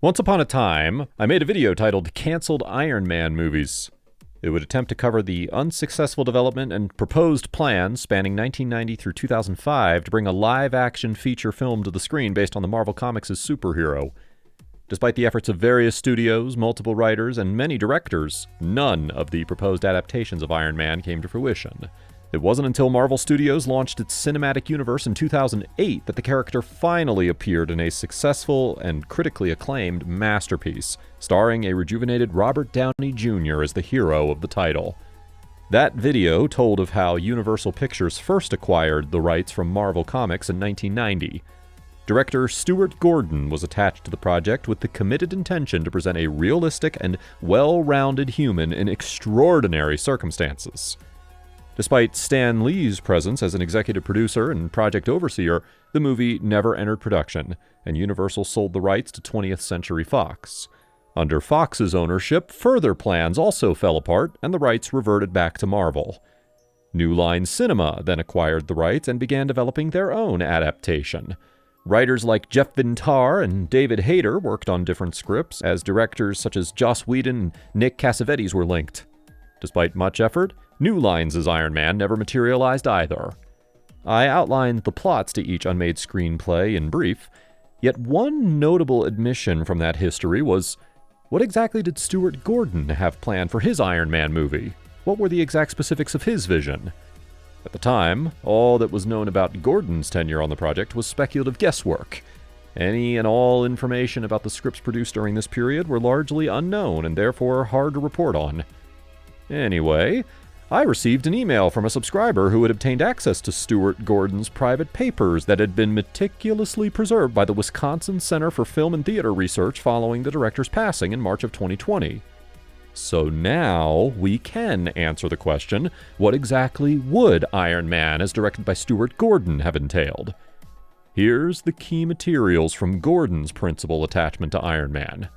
Once upon a time, I made a video titled Cancelled Iron Man Movies. It would attempt to cover the unsuccessful development and proposed plans spanning 1990 through 2005 to bring a live-action feature film to the screen based on the Marvel Comics' superhero. Despite the efforts of various studios, multiple writers, and many directors, none of the proposed adaptations of Iron Man came to fruition. It wasn't until Marvel Studios launched its cinematic universe in 2008 that the character finally appeared in a successful and critically acclaimed masterpiece, starring a rejuvenated Robert Downey Jr. as the hero of the title. That video told of how Universal Pictures first acquired the rights from Marvel Comics in 1990. Director Stuart Gordon was attached to the project with the committed intention to present a realistic and well-rounded human in extraordinary circumstances. Despite Stan Lee's presence as an executive producer and project overseer, the movie never entered production, and Universal sold the rights to 20th Century Fox. Under Fox's ownership, further plans also fell apart, and the rights reverted back to Marvel. New Line Cinema then acquired the rights and began developing their own adaptation. Writers like Jeff Vintar and David Hayter worked on different scripts, as directors such as Joss Whedon and Nick Cassavetes were linked. Despite much effort, New Lines' Iron Man never materialized either. I outlined the plots to each unmade screenplay in brief, yet one notable admission from that history was, what exactly did Stuart Gordon have planned for his Iron Man movie? What were the exact specifics of his vision? At the time, all that was known about Gordon's tenure on the project was speculative guesswork. Any and all information about the scripts produced during this period were largely unknown and therefore hard to report on. Anyway, I received an email from a subscriber who had obtained access to Stuart Gordon's private papers that had been meticulously preserved by the Wisconsin Center for Film and Theater Research following the director's passing in March of 2020. So now we can answer the question, what exactly would Iron Man, as directed by Stuart Gordon, have entailed? Here's the key materials from Gordon's principal attachment to Iron Man.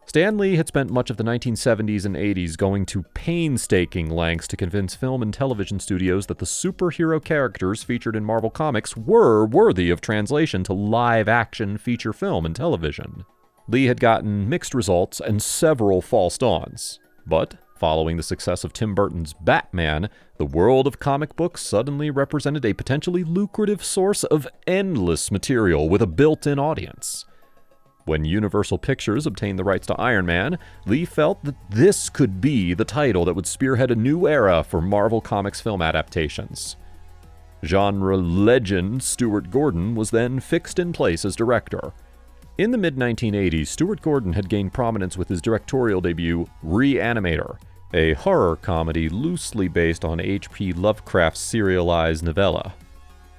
Stan Lee had spent much of the 1970s and 80s going to painstaking lengths to convince film and television studios that the superhero characters featured in Marvel Comics were worthy of translation to live-action feature film and television. Lee had gotten mixed results and several false dawns, but following the success of Tim Burton's Batman, the world of comic books suddenly represented a potentially lucrative source of endless material with a built-in audience. When Universal Pictures obtained the rights to Iron Man, Lee felt that this could be the title that would spearhead a new era for Marvel Comics film adaptations. Genre legend Stuart Gordon was then fixed in place as director. In the mid-1980s, Stuart Gordon had gained prominence with his directorial debut, Reanimator, a horror comedy loosely based on H.P. Lovecraft's serialized novella.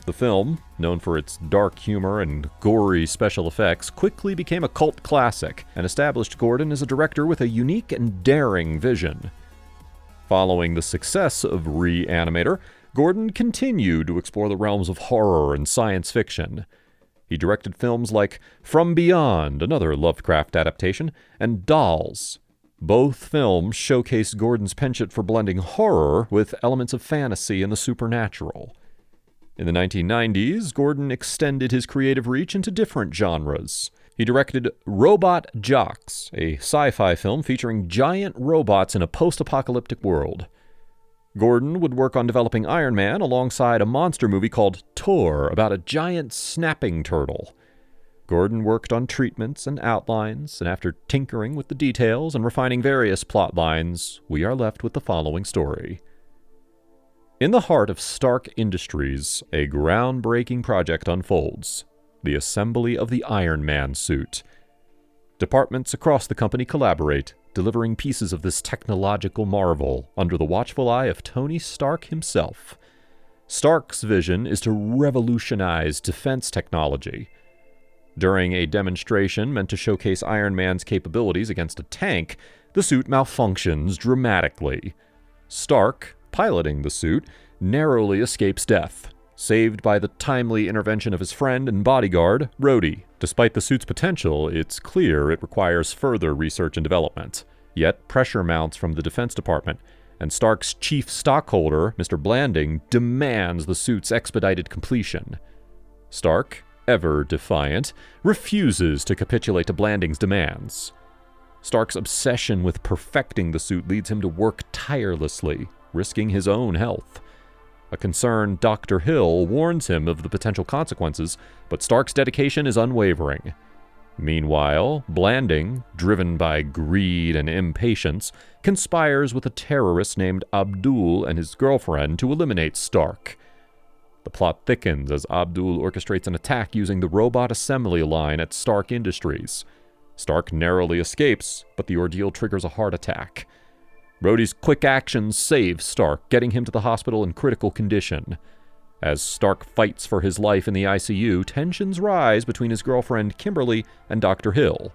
The film, known for its dark humor and gory special effects, quickly became a cult classic and established Gordon as a director with a unique and daring vision. Following the success of Reanimator, Gordon continued to explore the realms of horror and science fiction. He directed films like From Beyond, another Lovecraft adaptation, and Dolls. Both films showcase Gordon's penchant for blending horror with elements of fantasy and the supernatural. In the 1990s, Gordon extended his creative reach into different genres. He directed Robot Jox, a sci-fi film featuring giant robots in a post-apocalyptic world. Gordon would work on developing Iron Man alongside a monster movie called Tor, about a giant snapping turtle. Gordon worked on treatments and outlines, and after tinkering with the details and refining various plot lines, we are left with the following story. In the heart of Stark Industries, a groundbreaking project unfolds: the assembly of the Iron Man suit. Departments across the company collaborate, delivering pieces of this technological marvel under the watchful eye of Tony Stark himself. Stark's vision is to revolutionize defense technology. During a demonstration meant to showcase Iron Man's capabilities against a tank, the suit malfunctions dramatically. Stark, piloting the suit, narrowly escapes death, saved by the timely intervention of his friend and bodyguard, Rhodey. Despite the suit's potential, it's clear it requires further research and development. Yet pressure mounts from the Defense Department, and Stark's chief stockholder, Mr. Blanding, demands the suit's expedited completion. Stark, ever defiant, refuses to capitulate to Blanding's demands. Stark's obsession with perfecting the suit leads him to work tirelessly, risking his own health. A concerned Dr. Hill warns him of the potential consequences, but Stark's dedication is unwavering. Meanwhile, Blanding, driven by greed and impatience, conspires with a terrorist named Abdul and his girlfriend to eliminate Stark. The plot thickens as Abdul orchestrates an attack using the robot assembly line at Stark Industries. Stark narrowly escapes, but the ordeal triggers a heart attack. Rhodey's quick actions save Stark, getting him to the hospital in critical condition. As Stark fights for his life in the ICU, tensions rise between his girlfriend Kimberly and Dr. Hill.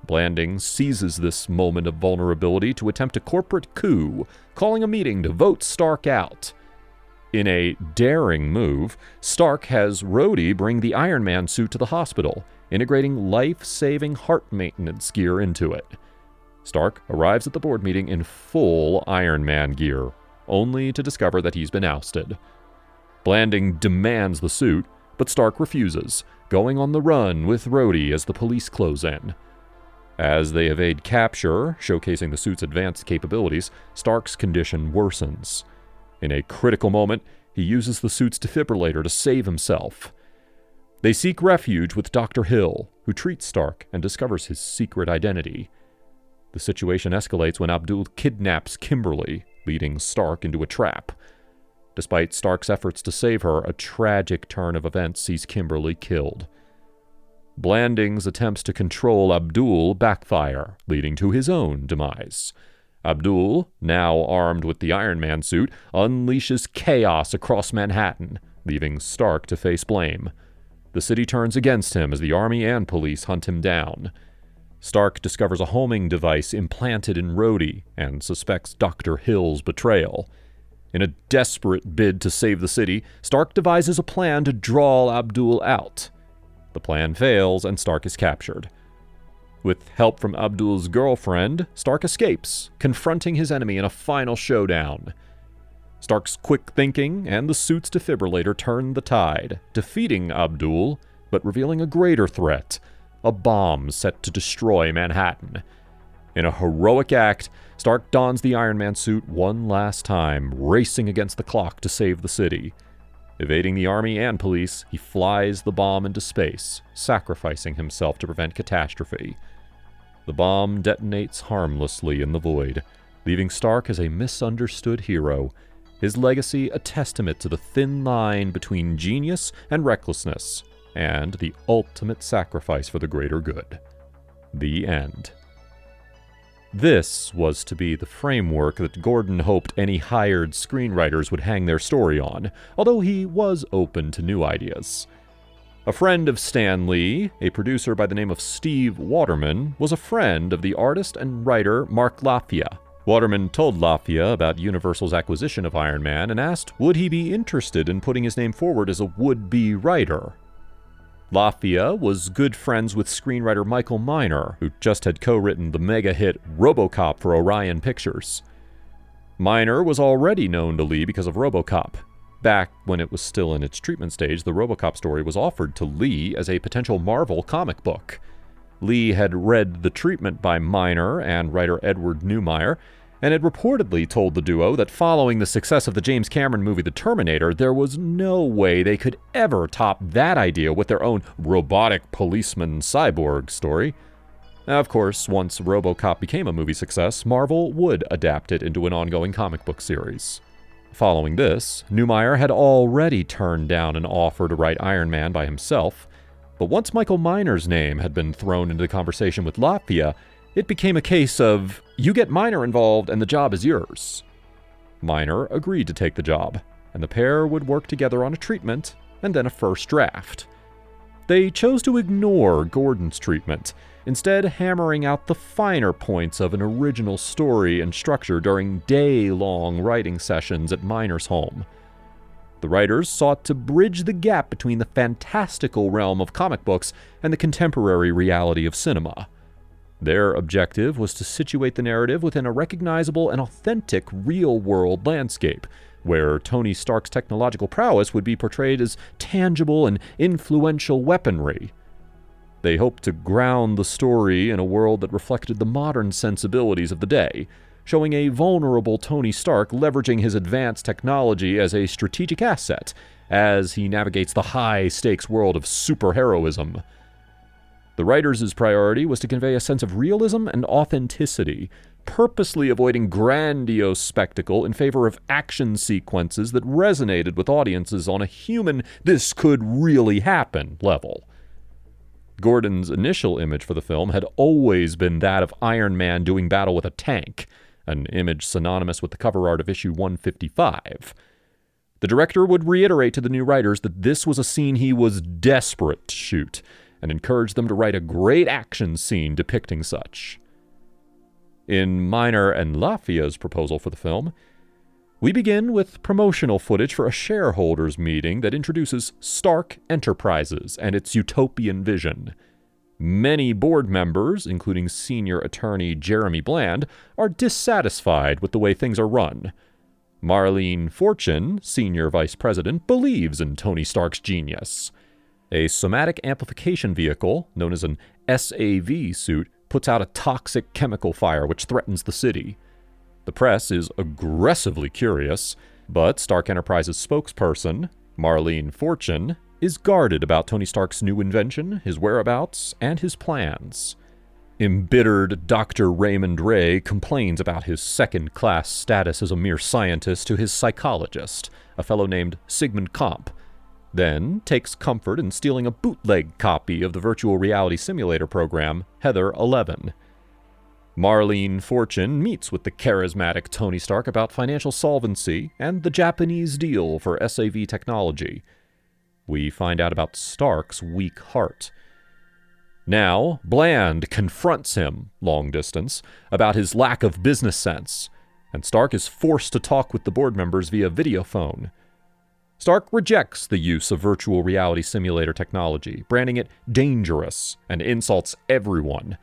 Blanding seizes this moment of vulnerability to attempt a corporate coup, calling a meeting to vote Stark out. In a daring move, Stark has Rhodey bring the Iron Man suit to the hospital, integrating life-saving heart maintenance gear into it. Stark arrives at the board meeting in full Iron Man gear, only to discover that he's been ousted. Blanding demands the suit, but Stark refuses, going on the run with Rhodey as the police close in. As they evade capture, showcasing the suit's advanced capabilities, Stark's condition worsens. In a critical moment, he uses the suit's defibrillator to save himself. They seek refuge with Dr. Hill, who treats Stark and discovers his secret identity. The situation escalates when Abdul kidnaps Kimberly, leading Stark into a trap. Despite Stark's efforts to save her, a tragic turn of events sees Kimberly killed. Blanding's attempts to control Abdul backfire, leading to his own demise. Abdul, now armed with the Iron Man suit, unleashes chaos across Manhattan, leaving Stark to face blame. The city turns against him as the army and police hunt him down. Stark discovers a homing device implanted in Rhodey and suspects Dr. Hill's betrayal. In a desperate bid to save the city, Stark devises a plan to draw Abdul out. The plan fails and Stark is captured. With help from Abdul's girlfriend, Stark escapes, confronting his enemy in a final showdown. Stark's quick thinking and the suit's defibrillator turn the tide, defeating Abdul, but revealing a greater threat, a bomb set to destroy Manhattan. In a heroic act, Stark dons the Iron Man suit one last time, racing against the clock to save the city. Evading the army and police, he flies the bomb into space, sacrificing himself to prevent catastrophe. The bomb detonates harmlessly in the void, leaving Stark as a misunderstood hero, his legacy a testament to the thin line between genius and recklessness, and the ultimate sacrifice for the greater good. The end. This was to be the framework that Gordon hoped any hired screenwriters would hang their story on, although he was open to new ideas. A friend of Stan Lee, a producer by the name of Steve Waterman, was a friend of the artist and writer Mark Lafia. Waterman told Lafia about Universal's acquisition of Iron Man and asked would he be interested in putting his name forward as a would-be writer. Lafia was good friends with screenwriter Michael Miner, who just had co-written the mega-hit RoboCop for Orion Pictures. Miner was already known to Lee because of RoboCop. Back when it was still in its treatment stage, the RoboCop story was offered to Lee as a potential Marvel comic book. Lee had read The Treatment by Miner and writer Edward Neumeier, and had reportedly told the duo that following the success of the James Cameron movie The Terminator, there was no way they could ever top that idea with their own robotic policeman cyborg story. Of course, once RoboCop became a movie success, Marvel would adapt it into an ongoing comic book series. Following this, Neumeier had already turned down an offer to write Iron Man by himself, but once Michael Miner's name had been thrown into the conversation with Lafia, it became a case of, you get Miner involved and the job is yours. Miner agreed to take the job, and the pair would work together on a treatment and then a first draft. They chose to ignore Gordon's treatment, instead hammering out the finer points of an original story and structure during day-long writing sessions at Miner's home. The writers sought to bridge the gap between the fantastical realm of comic books and the contemporary reality of cinema. Their objective was to situate the narrative within a recognizable and authentic real-world landscape, where Tony Stark's technological prowess would be portrayed as tangible and influential weaponry. They hoped to ground the story in a world that reflected the modern sensibilities of the day, showing a vulnerable Tony Stark leveraging his advanced technology as a strategic asset as he navigates the high-stakes world of superheroism. The writers' priority was to convey a sense of realism and authenticity, purposely avoiding grandiose spectacle in favor of action sequences that resonated with audiences on a human "this could really happen" level. Gordon's initial image for the film had always been that of Iron Man doing battle with a tank, an image synonymous with the cover art of issue 155. The director would reiterate to the new writers that this was a scene he was desperate to shoot, and encouraged them to write a great action scene depicting such. In Miner and Lafia's proposal for the film, we begin with promotional footage for a shareholders meeting that introduces Stark Enterprises and its utopian vision. Many board members, including senior attorney Jeremy Bland, are dissatisfied with the way things are run. Marlene Fortune, senior vice president, believes in Tony Stark's genius. A somatic amplification vehicle, known as an SAV suit, puts out a toxic chemical fire which threatens the city. The press is aggressively curious, but Stark Enterprises spokesperson, Marlene Fortune, is guarded about Tony Stark's new invention, his whereabouts, and his plans. Embittered Dr. Raymond Ray complains about his second-class status as a mere scientist to his psychologist, a fellow named Sigmund Komp, then takes comfort in stealing a bootleg copy of the virtual reality simulator program, Heather 11. Marlene Fortune meets with the charismatic Tony Stark about financial solvency and the Japanese deal for SAV technology. We find out about Stark's weak heart. Now, Bland confronts him, long distance, about his lack of business sense, and Stark is forced to talk with the board members via videophone. Stark rejects the use of virtual reality simulator technology, branding it dangerous, and insults everyone.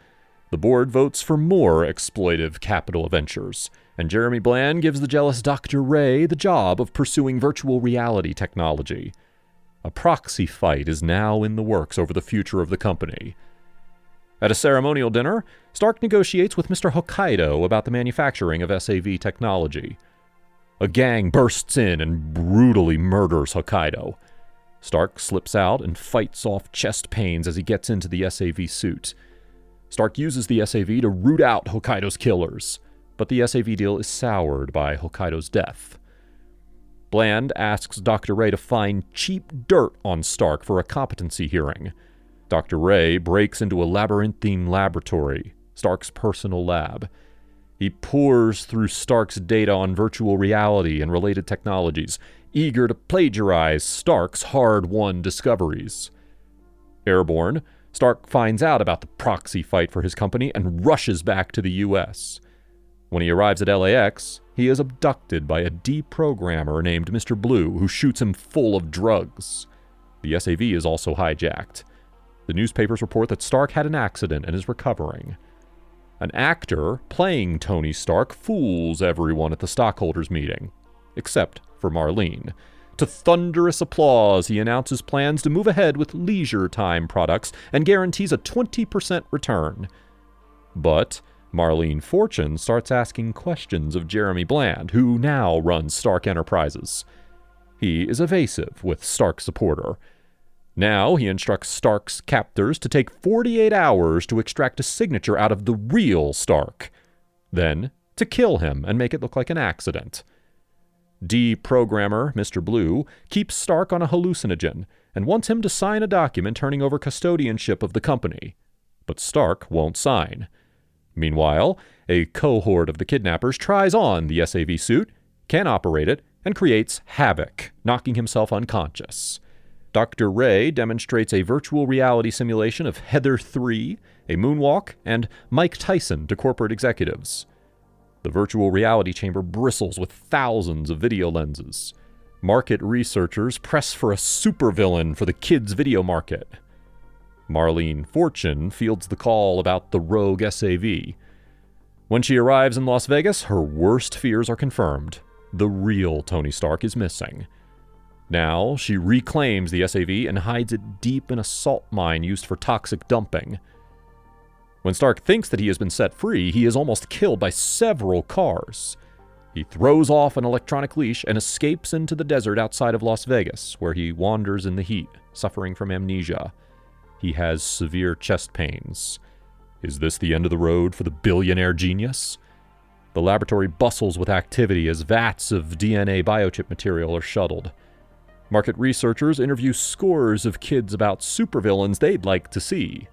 The board votes for more exploitive capital ventures, and Jeremy Bland gives the jealous Dr. Ray the job of pursuing virtual reality technology. A proxy fight is now in the works over the future of the company. At a ceremonial dinner, Stark negotiates with Mr. Hokkaido about the manufacturing of SAV technology. A gang bursts in and brutally murders Hokkaido. Stark slips out and fights off chest pains as he gets into the SAV suit. Stark uses the SAV to root out Hokkaido's killers, but the SAV deal is soured by Hokkaido's death. Bland asks Dr. Ray to find cheap dirt on Stark for a competency hearing. Dr. Ray breaks into a labyrinthine laboratory, Stark's personal lab. He pours through Stark's data on virtual reality and related technologies, eager to plagiarize Stark's hard-won discoveries. Airborne, Stark finds out about the proxy fight for his company and rushes back to the U.S. When he arrives at LAX, he is abducted by a deprogrammer named Mr. Blue, who shoots him full of drugs. The SAV is also hijacked. The newspapers report that Stark had an accident and is recovering. An actor playing Tony Stark fools everyone at the stockholders' meeting, except for Marlene. To thunderous applause, he announces plans to move ahead with leisure time products and guarantees a 20% return. But Marlene Fortune starts asking questions of Jeremy Bland, who now runs Stark Enterprises. He is evasive with Stark's supporter. Now he instructs Stark's captors to take 48 hours to extract a signature out of the real Stark, then to kill him and make it look like an accident. Deprogrammer Mr. Blue keeps Stark on a hallucinogen and wants him to sign a document turning over custodianship of the company, but Stark won't sign. Meanwhile, a cohort of the kidnappers tries on the SAV suit, can operate it, and creates havoc, knocking himself unconscious. Dr. Ray demonstrates a virtual reality simulation of Heather 3, a moonwalk, and Mike Tyson to corporate executives. The virtual reality chamber bristles with thousands of video lenses. Market researchers press for a supervillain for the kids' video market. Marlene Fortune fields the call about the rogue SAV. When she arrives in Las Vegas, her worst fears are confirmed. the real Tony Stark is missing. Now, she reclaims the SAV and hides it deep in a salt mine used for toxic dumping. When Stark thinks that he has been set free, he is almost killed by several cars. He throws off an electronic leash and escapes into the desert outside of Las Vegas, where he wanders in the heat, suffering from amnesia. He has severe chest pains. Is this the end of the road for the billionaire genius? The laboratory bustles with activity as vats of DNA biochip material are shuttled. Market researchers interview scores of kids about supervillains they'd like to see.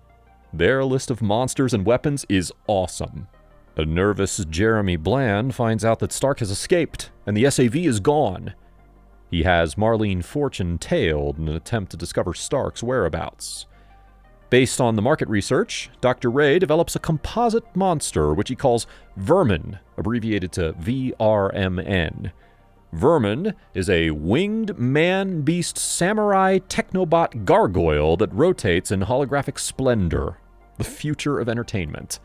Their list of monsters and weapons is awesome. A nervous Jeremy Bland finds out that Stark has escaped, and the SAV is gone. He has Marlene Fortune tailed in an attempt to discover Stark's whereabouts. Based on the market research, Dr. Ray develops a composite monster which he calls Vermin, abbreviated to VRMN. Vermin is a winged man-beast samurai technobot gargoyle that rotates in holographic splendor, the future of entertainment.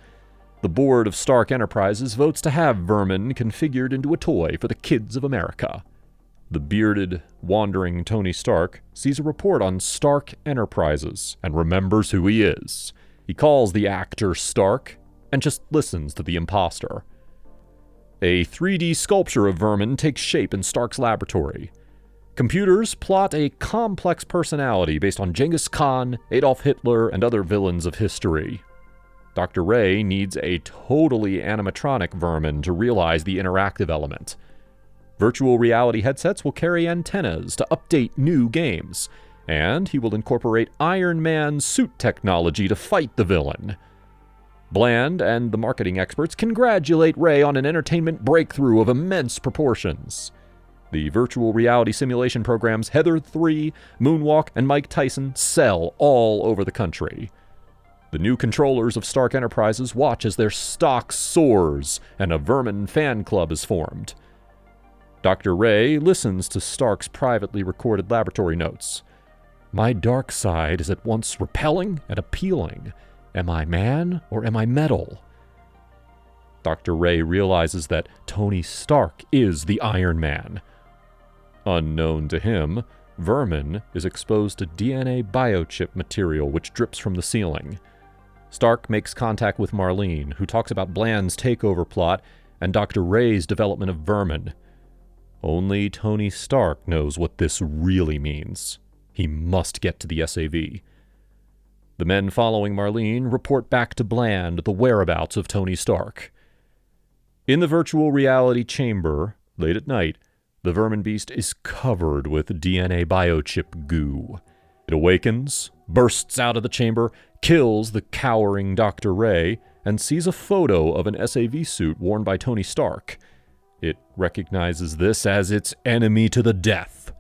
The board of Stark Enterprises votes to have Vermin configured into a toy for the kids of America. The bearded, wandering Tony Stark sees a report on Stark Enterprises and remembers who he is. He calls the actor Stark and just listens to the imposter. A 3D sculpture of Vermin takes shape in Stark's laboratory. Computers plot a complex personality based on Genghis Khan, Adolf Hitler, and other villains of history. Dr. Ray needs a totally animatronic Vermin to realize the interactive element. Virtual reality headsets will carry antennas to update new games, and he will incorporate Iron Man suit technology to fight the villain. Bland and the marketing experts congratulate Ray on an entertainment breakthrough of immense proportions. The virtual reality simulation programs Heather 3, Moonwalk, and Mike Tyson sell all over the country. The new controllers of Stark Enterprises watch as their stock soars and a Vermin fan club is formed. Dr. Ray listens to Stark's privately recorded laboratory notes. My dark side is at once repelling and appealing. Am I man or am I metal? Dr. Ray realizes that Tony Stark is the Iron Man. Unknown to him, Vermin is exposed to DNA biochip material which drips from the ceiling. Stark makes contact with Marlene, who talks about Bland's takeover plot and Dr. Ray's development of Vermin. Only Tony Stark knows what this really means. He must get to the SAV. The men following Marlene report back to Bland the whereabouts of Tony Stark. In the virtual reality chamber, late at night, the Vermin Beast is covered with DNA biochip goo. It awakens, bursts out of the chamber, kills the cowering Dr. Ray, and sees a photo of an SAV suit worn by Tony Stark. It recognizes this as its enemy to the death.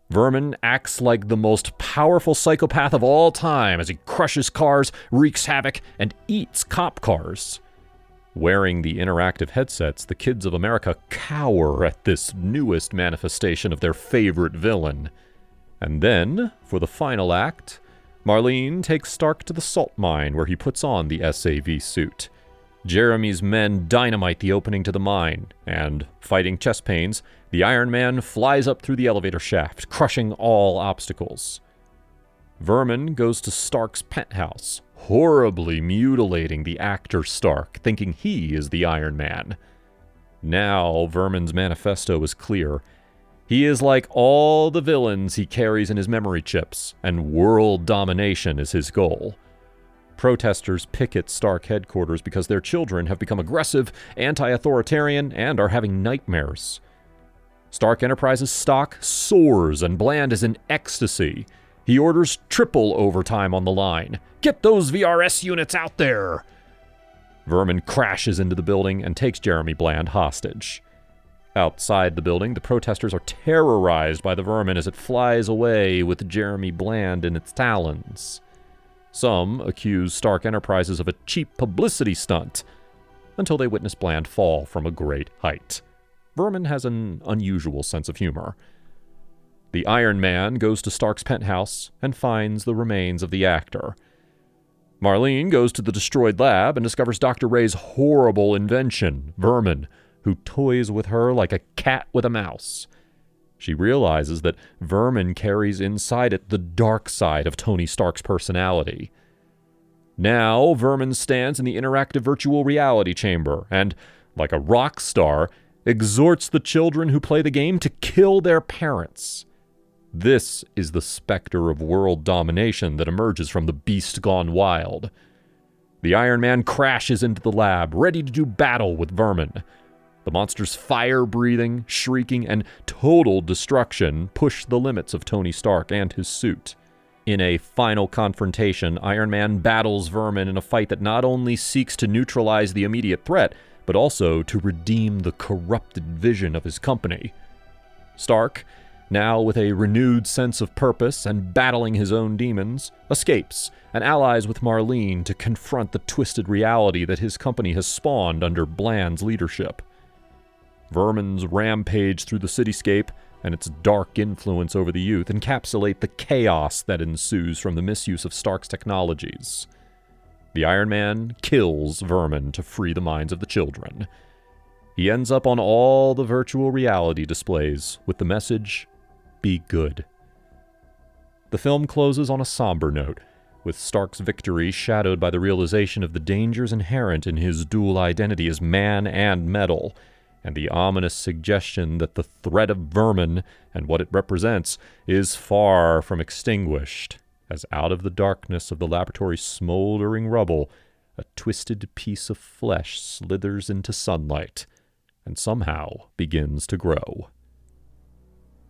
Vermin acts like the most powerful psychopath of all time as he crushes cars, wreaks havoc, and eats cop cars. Wearing the interactive headsets, the kids of America cower at this newest manifestation of their favorite villain. And then, for the final act, Marlene takes Stark to the salt mine where he puts on the SAV suit. Jeremy's men dynamite the opening to the mine, and, fighting chest pains, the Iron Man flies up through the elevator shaft, crushing all obstacles. Vermin goes to Stark's penthouse, horribly mutilating the actor Stark, thinking he is the Iron Man. Now, Vermin's manifesto is clear. He is like all the villains he carries in his memory chips, and world domination is his goal. Protesters picket Stark headquarters because their children have become aggressive, anti-authoritarian, and are having nightmares. Stark Enterprises stock soars, and Bland is in ecstasy. He orders triple overtime on the line. Get those VRS units out there! Vermin crashes into the building and takes Jeremy Bland hostage. Outside the building, the protesters are terrorized by the Vermin as it flies away with Jeremy Bland in its talons. Some accuse Stark Enterprises of a cheap publicity stunt, until they witness Bland fall from a great height. Vermin has an unusual sense of humor. The Iron Man goes to Stark's penthouse and finds the remains of the actor. Marlene goes to the destroyed lab and discovers Dr. Ray's horrible invention, Vermin, who toys with her like a cat with a mouse. She realizes that Vermin carries inside it the dark side of Tony Stark's personality. Now, Vermin stands in the interactive virtual reality chamber and, like a rock star, exhorts the children who play the game to kill their parents. This is the specter of world domination that emerges from the beast gone wild. The Iron Man crashes into the lab, ready to do battle with Vermin. The monster's fire-breathing, shrieking, and total destruction push the limits of Tony Stark and his suit. In a final confrontation, Iron Man battles Vermin in a fight that not only seeks to neutralize the immediate threat, but also to redeem the corrupted vision of his company. Stark, now with a renewed sense of purpose and battling his own demons, escapes and allies with Marlene to confront the twisted reality that his company has spawned under Bland's leadership. Vermin's rampage through the cityscape and its dark influence over the youth encapsulate the chaos that ensues from the misuse of Stark's technologies. The Iron Man kills Vermin to free the minds of the children. He ends up on all the virtual reality displays with the message, "Be good." The film closes on a somber note, with Stark's victory shadowed by the realization of the dangers inherent in his dual identity as man and metal, and the ominous suggestion that the threat of Vermin and what it represents is far from extinguished, as out of the darkness of the laboratory's smoldering rubble, a twisted piece of flesh slithers into sunlight, and somehow begins to grow.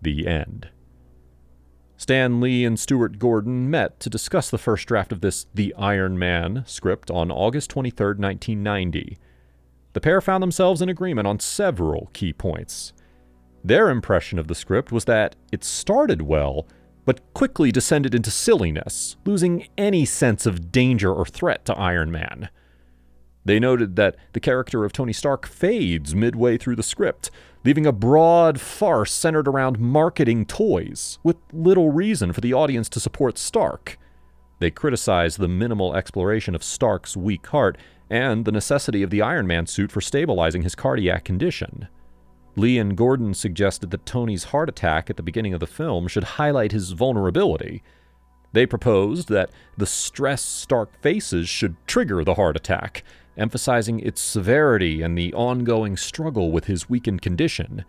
The end. Stan Lee and Stuart Gordon met to discuss the first draft of this The Iron Man script on August 23, 1990. The pair found themselves in agreement on several key points. Their impression of the script was that it started well, but quickly descended into silliness, losing any sense of danger or threat to Iron Man. They noted that the character of Tony Stark fades midway through the script, leaving a broad farce centered around marketing toys, with little reason for the audience to support Stark. They criticized the minimal exploration of Stark's weak heart and the necessity of the Iron Man suit for stabilizing his cardiac condition. Lee and Gordon suggested that Tony's heart attack at the beginning of the film should highlight his vulnerability. They proposed that the stress Stark faces should trigger the heart attack, emphasizing its severity and the ongoing struggle with his weakened condition.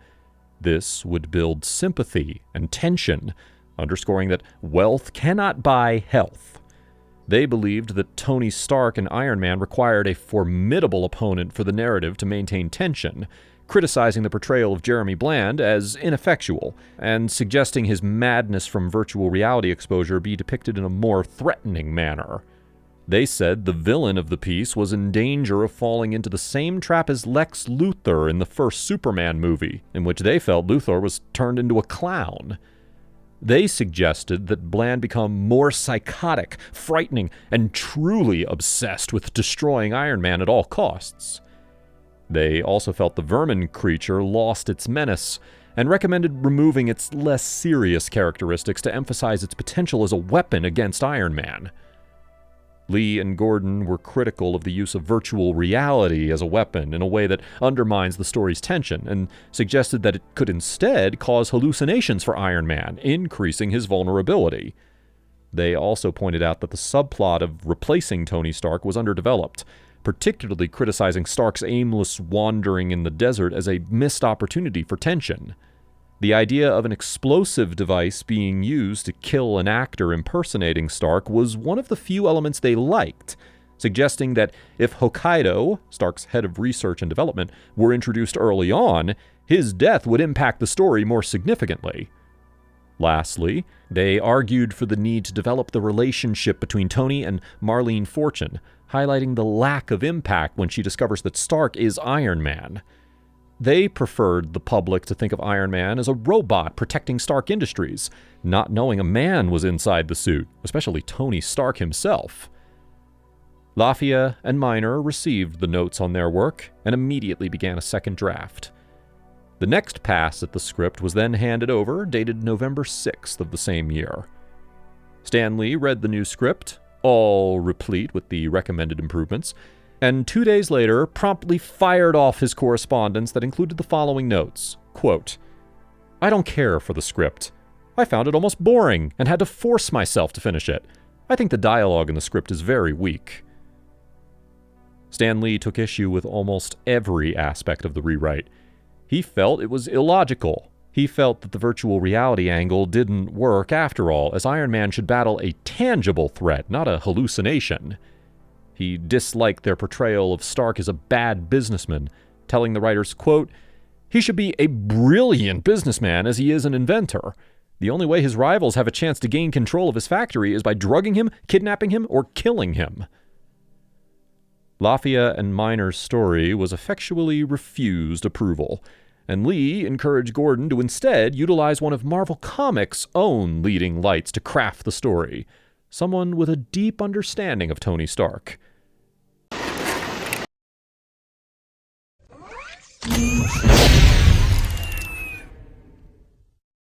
This would build sympathy and tension, underscoring that wealth cannot buy health. They believed that Tony Stark and Iron Man required a formidable opponent for the narrative to maintain tension, criticizing the portrayal of Jeremy Bland as ineffectual, and suggesting his madness from virtual reality exposure be depicted in a more threatening manner. They said the villain of the piece was in danger of falling into the same trap as Lex Luthor in the first Superman movie, in which they felt Luthor was turned into a clown. They suggested that Bland become more psychotic, frightening, and truly obsessed with destroying Iron Man at all costs. They also felt the Vermin creature lost its menace, and recommended removing its less serious characteristics to emphasize its potential as a weapon against Iron Man. Lee and Gordon were critical of the use of virtual reality as a weapon in a way that undermines the story's tension, and suggested that it could instead cause hallucinations for Iron Man, increasing his vulnerability. They also pointed out that the subplot of replacing Tony Stark was underdeveloped, particularly criticizing Stark's aimless wandering in the desert as a missed opportunity for tension. The idea of an explosive device being used to kill an actor impersonating Stark was one of the few elements they liked, suggesting that if Hokkaido, Stark's head of research and development, were introduced early on, his death would impact the story more significantly. Lastly, they argued for the need to develop the relationship between Tony and Marlene Fortune, highlighting the lack of impact when she discovers that Stark is Iron Man. They preferred the public to think of Iron Man as a robot protecting Stark Industries, not knowing a man was inside the suit, especially Tony Stark himself. Lafia and Miner received the notes on their work and immediately began a second draft. The next pass at the script was then handed over, dated November 6th of the same year. Stan Lee read the new script, all replete with the recommended improvements, and 2 days later promptly fired off his correspondence that included the following notes. Quote, "I don't care for the script. I found it almost boring and had to force myself to finish it. I think the dialogue in the script is very weak." Stan Lee took issue with almost every aspect of the rewrite. He felt it was illogical. He felt that the virtual reality angle didn't work after all, as Iron Man should battle a tangible threat, not a hallucination. He disliked their portrayal of Stark as a bad businessman, telling the writers, quote, "He should be a brilliant businessman as he is an inventor. The only way his rivals have a chance to gain control of his factory is by drugging him, kidnapping him, or killing him." Lafia and Miner's story was effectually refused approval, and Lee encouraged Gordon to instead utilize one of Marvel Comics' own leading lights to craft the story, someone with a deep understanding of Tony Stark.